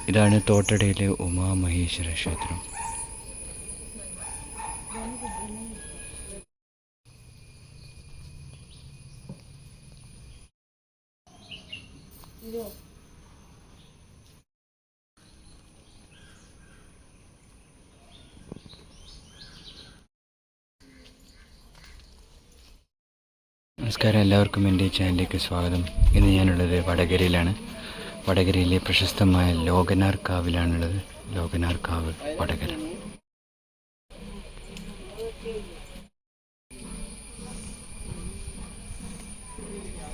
ഇതാണ് തോട്ടടയിലെ ഉമാമഹേശ്വര ക്ഷേത്രം. നമസ്കാരം, എല്ലാവർക്കും എൻ്റെ ചാനലിലേക്ക് സ്വാഗതം. ഇന്ന് ഞാനുള്ളത് വടകരയിലാണ്. വടകരയിലെ പ്രശസ്തമായ ലോകനാർ കാവിലാണുള്ളത്. ലോകനാർ കാവ്, വടകര.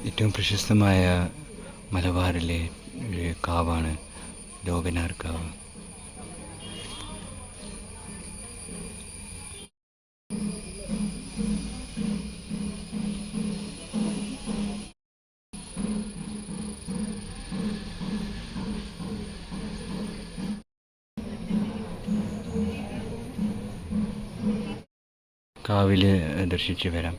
ഏറ്റവും പ്രശസ്തമായ മലബാറിലെ ഒരു കാവാണ് ലോകനാർ കാവ്. കാവിൽ ദർശിച്ച് വരാം.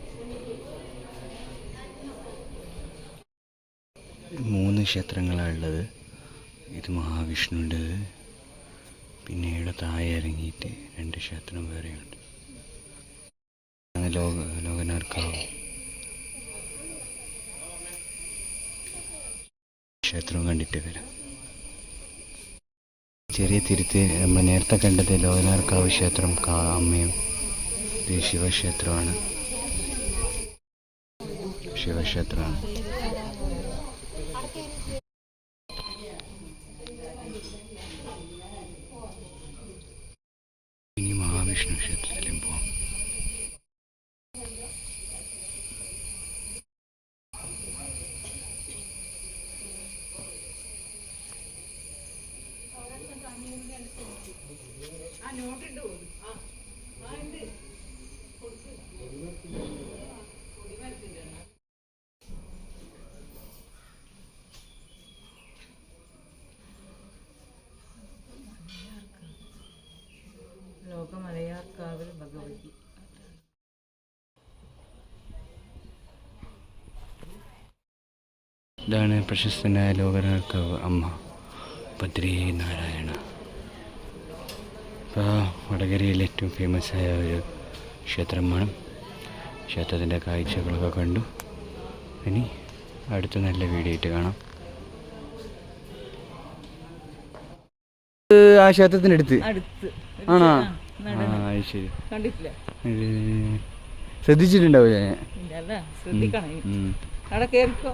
3 ക്ഷേത്രങ്ങളാണുള്ളത്. ഇത് മഹാവിഷ്ണുവിൻ്റെത്, പിന്നെ ഇവിടെ താഴെ ഇറങ്ങിയിട്ട് 2 ക്ഷേത്രം വേറെയുണ്ട്. ലോകനാർ കാവ് ക്ഷേത്രം കണ്ടിട്ട് വരാം. ചെറിയ തിരുത്ത് നമ്മൾ നേരത്തെ കണ്ടത് ലോകനാർ കാവ് ക്ഷേത്രം അമ്മയും. ഇത് ശിവക്ഷേത്രമാണ്. ഇനി മഹാവിഷ്ണു ക്ഷേത്രത്തിലും പോവാം. ലോകമലയാർക്കാവിൽ ഭഗവതി. ഇതാണ് പ്രശസ്തനായ ലോകനാർ കാവ് അമ്മ ബദ്രീനാരായണ. ഇപ്പോൾ വടകരയിലെ ഏറ്റവും ഫേമസ് ആയ ഒരു ക്ഷേത്രമാണ്. ക്ഷേത്രത്തിൻ്റെ കാഴ്ചകളൊക്കെ കണ്ടു. ഇനി അടുത്ത നല്ല വീഡിയോ ആയിട്ട് കാണാം. ആ ക്ഷേത്രത്തിൻ്റെ അടുത്ത് ആണോ? ശരി, ശ്രദ്ധിച്ചിട്ടുണ്ടാവില്ല ഞാൻ. ശ്രദ്ധിക്കണം. അവിടെ കേറിക്കോ.